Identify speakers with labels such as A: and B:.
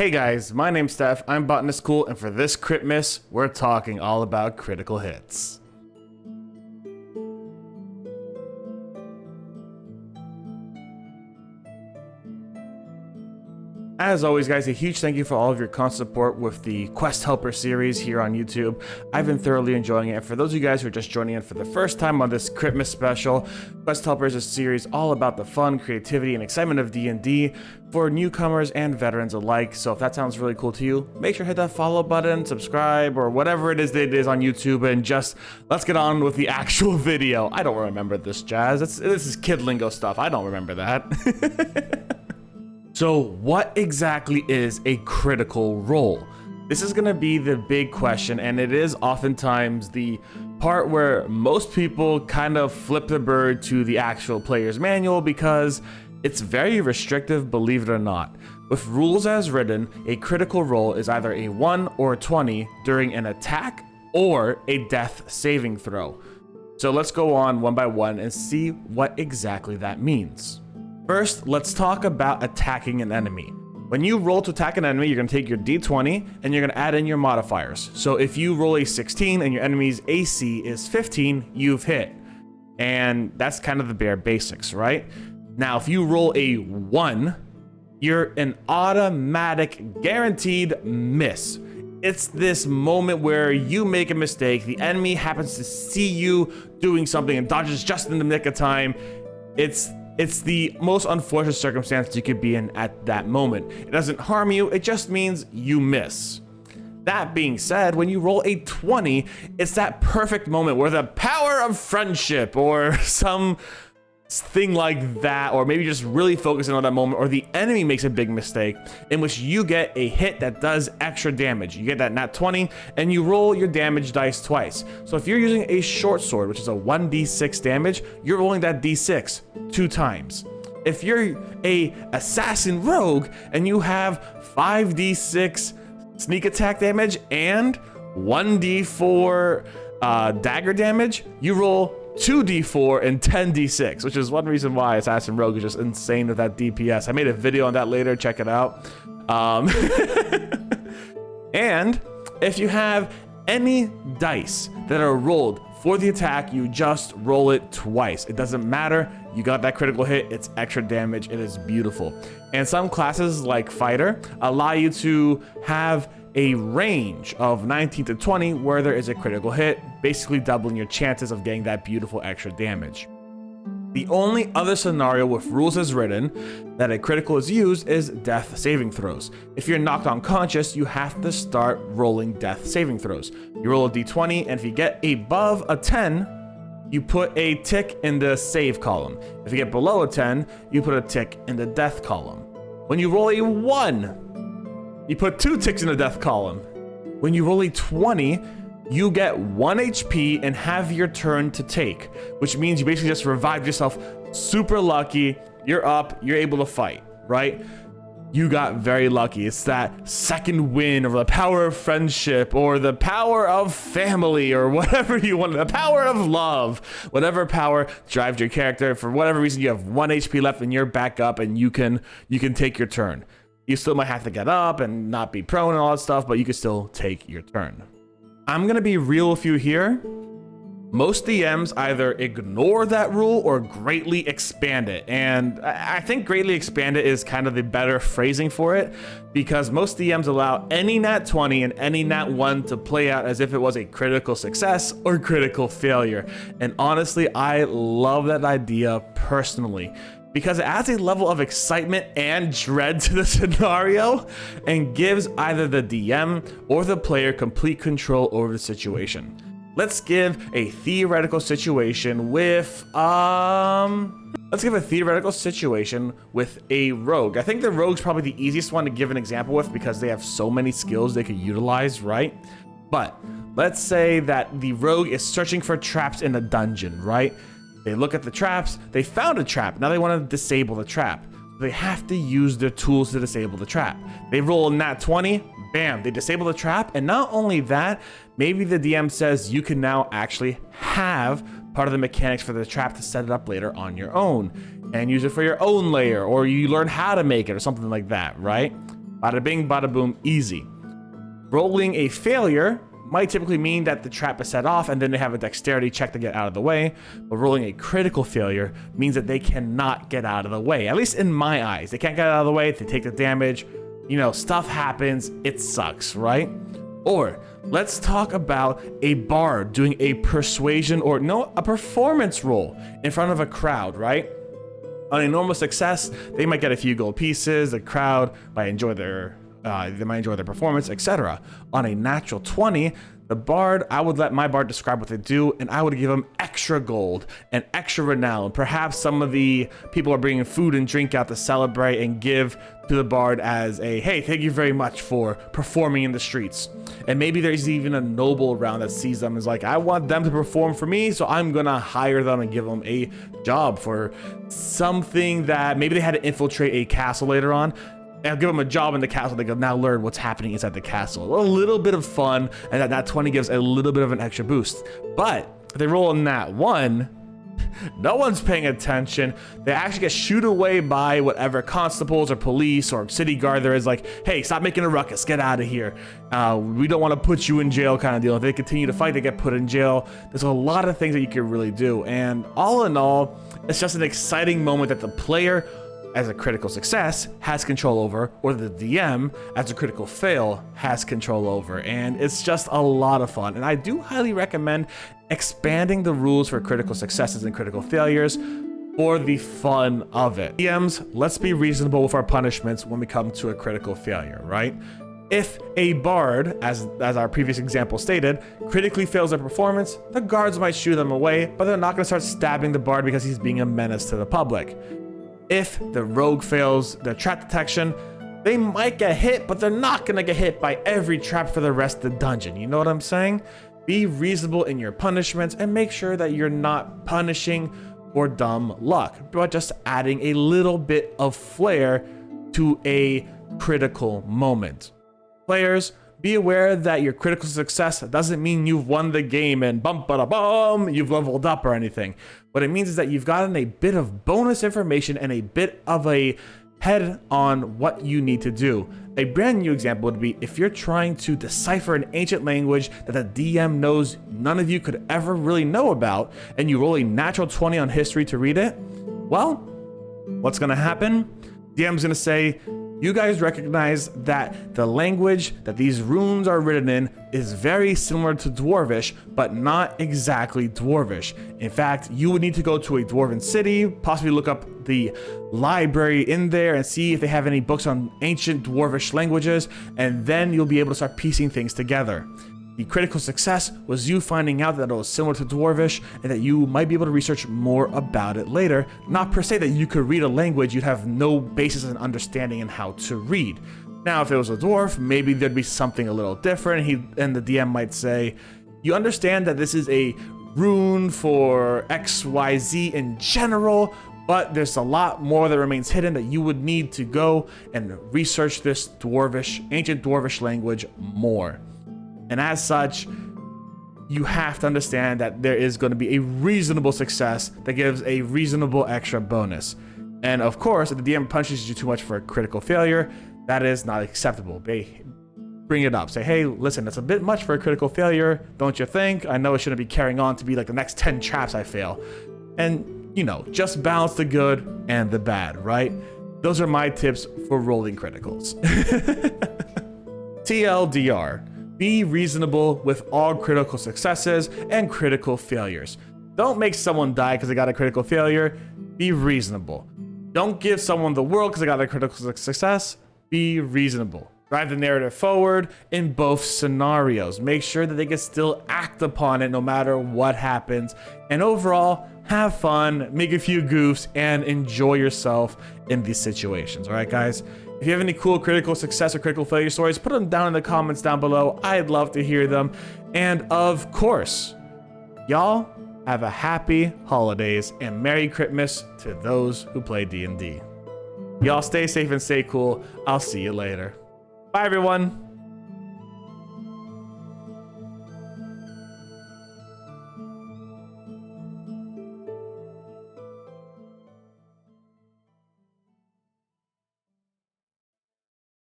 A: Hey guys, my name's Steph, I'm Botanist Cool, and for this Critmas, we're talking all about critical hits. As always, guys, a huge thank you for all of your constant support with the Quest Helper series here on YouTube. I've been thoroughly enjoying it. And for those of you guys who are just joining in for the first time on this Critmas special, Quest Helper is a series all about the fun, creativity, and excitement of D&D for newcomers and veterans alike. So if that sounds really cool to you, make sure to hit that follow button, subscribe, or whatever it is that it is on YouTube, and just let's get on with the actual video. I don't remember this jazz. This is kid lingo stuff. I don't remember that. So what exactly is a critical role? This is going to be the big question, and it is oftentimes the part where most people kind of flip the bird to the actual player's manual because it's very restrictive, believe it or not. With rules as written, a critical role is either a 1 or a 20 during an attack or a death saving throw. So let's go on one by one and see what exactly that means. First, let's talk about attacking an enemy. When you roll to attack an enemy, you're going to take your d20 and you're going to add in your modifiers. So if you roll a 16 and your enemy's AC is 15, you've hit. And that's kind of the bare basics, right? Now, if you roll a 1, you're an automatic guaranteed miss. It's this moment where you make a mistake, the enemy happens to see you doing something and dodges just in the nick of time. It's the most unfortunate circumstance you could be in at that moment. It doesn't harm you, it just means you miss. That being said, when you roll a 20, it's that perfect moment where the power of friendship or some thing like that, or maybe just really focusing on that moment, or the enemy makes a big mistake in which you get a hit that does extra damage. You get that nat 20 and you roll your damage dice twice. So if you're using a short sword, which is a 1d6 damage, you're rolling that d6 2 times. If you're a assassin rogue and you have 5d6 sneak attack damage and 1d4 dagger damage, you roll 2d4 and 10d6, which is one reason why Assassin Rogue is just insane with that DPS. I made a video on that later, check it out. And if you have any dice that are rolled for the attack, you just roll it twice. It doesn't matter, you got that critical hit, it's extra damage, it is beautiful. And some classes like Fighter allow you to have a range of 19 to 20 where there is a critical hit, basically doubling your chances of getting that beautiful extra damage. The only other scenario with rules as written that a critical is used is death saving throws. If you're knocked unconscious, you have to start rolling death saving throws. You roll a d20, and if you get above a 10, you put a tick in the save column. If you get below a 10, you put a tick in the death column. When you roll a 1, you put 2 ticks in the death column. When you roll a 20, you get 1 HP and have your turn to take, which means you basically just revived yourself. Super lucky, you're up, you're able to fight, right? You got very lucky. It's that second win, or the power of friendship, or the power of family, or whatever you want, the power of love, whatever power drives your character. For whatever reason, you have 1 HP left and you're back up and you can take your turn. You still might have to get up and not be prone and all that stuff, but you can still take your turn. I'm gonna be real with you here. Most DMs either ignore that rule or greatly expand it. And I think greatly expand it is kind of the better phrasing for it, because most DMs allow any nat 20 and any nat 1 to play out as if it was a critical success or critical failure. And honestly, I love that idea personally, because it adds a level of excitement and dread to the scenario and gives either the DM or the player complete control over the situation. Let's give a theoretical situation with a rogue. I think the rogue's probably the easiest one to give an example with because they have so many skills they could utilize, right? But let's say that the rogue is searching for traps in a dungeon, right? They look at the traps, they found a trap, now they want to disable the trap. They have to use their tools to disable the trap. They roll a nat 20, bam, they disable the trap, and not only that, maybe the DM says you can now actually have part of the mechanics for the trap to set it up later on your own and use it for your own layer, or you learn how to make it or something like that, right? Bada bing, bada boom, easy. Rolling a failure might typically mean that the trap is set off and then they have a dexterity check to get out of the way, but rolling a critical failure means that they cannot get out of the way, at least in my eyes. They can't get out of the way, they take the damage, you know, stuff happens, it sucks, right? Or let's talk about a bard doing a persuasion or a performance roll in front of a crowd, right? On a normal success, they might get a few gold pieces, the crowd might enjoy their performance, etc. On a natural 20, the bard, I would let my bard describe what they do, and I would give them extra gold and extra renown. Perhaps some of the people are bringing food and drink out to celebrate and give to the bard as a, hey, thank you very much for performing in the streets. And maybe there's even a noble around that sees them as like, I want them to perform for me, so I'm gonna hire them and give them a job for something that maybe they had to infiltrate a castle later on. I'll give them a job in the castle. They can now learn what's happening inside the castle. A little bit of fun, and that 20 gives a little bit of an extra boost. But if they roll in that 1, no one's paying attention. They actually get shooed away by whatever constables or police or city guard there is, like, hey, stop making a ruckus, get out of here. We don't want to put you in jail kind of deal. If they continue to fight, they get put in jail. There's a lot of things that you can really do. And all in all, it's just an exciting moment that the player as a critical success has control over, or the DM as a critical fail has control over, and it's just a lot of fun. And I do highly recommend expanding the rules for critical successes and critical failures for the fun of it. DMs, let's be reasonable with our punishments when we come to a critical failure, right? If a bard, as our previous example stated, critically fails their performance, the guards might shoo them away, but they're not going to start stabbing the bard because he's being a menace to the public. If the rogue fails their trap detection, they might get hit, but they're not gonna get hit by every trap for the rest of the dungeon. You know what I'm saying? Be reasonable in your punishments and make sure that you're not punishing for dumb luck, but just adding a little bit of flair to a critical moment. Players, be aware that your critical success doesn't mean you've won the game and bum, you've leveled up or anything. What it means is that you've gotten a bit of bonus information and a bit of a head on what you need to do. A brand new example would be if you're trying to decipher an ancient language that the DM knows none of you could ever really know about, and you roll a natural 20 on history to read it. Well, what's gonna happen? DM's gonna say, you guys recognize that the language that these runes are written in is very similar to Dwarvish, but not exactly Dwarvish. In fact, you would need to go to a Dwarven city, possibly look up the library in there and see if they have any books on ancient Dwarvish languages, and then you'll be able to start piecing things together. The critical success was you finding out that it was similar to Dwarvish and that you might be able to research more about it later. Not per se that you could read a language you'd have no basis in understanding in how to read. Now, if it was a dwarf, maybe there'd be something a little different. And the DM might say, you understand that this is a rune for XYZ in general, but there's a lot more that remains hidden that you would need to go and research this ancient Dwarvish language more. And as such, you have to understand that there is going to be a reasonable success that gives a reasonable extra bonus. And of course, if the DM punishes you too much for a critical failure, that is not acceptable. Bring it up. Say, hey, listen, that's a bit much for a critical failure, don't you think? I know it shouldn't be carrying on to be like the next 10 traps I fail. And, you know, just balance the good and the bad, right? Those are my tips for rolling criticals. TLDR. Be reasonable with all critical successes and critical failures. Don't make someone die because they got a critical failure. Be reasonable. Don't give someone the world because they got a critical success. Be reasonable. Drive the narrative forward in both scenarios. Make sure that they can still act upon it no matter what happens. And overall, have fun, make a few goofs, and enjoy yourself in these situations. All right, guys? If you have any cool critical success or critical failure stories, put them down in the comments down below. I'd love to hear them. And of course, y'all have a happy holidays and Merry Critmas to those who play D&D. Y'all stay safe and stay cool. I'll see you later. Bye, everyone.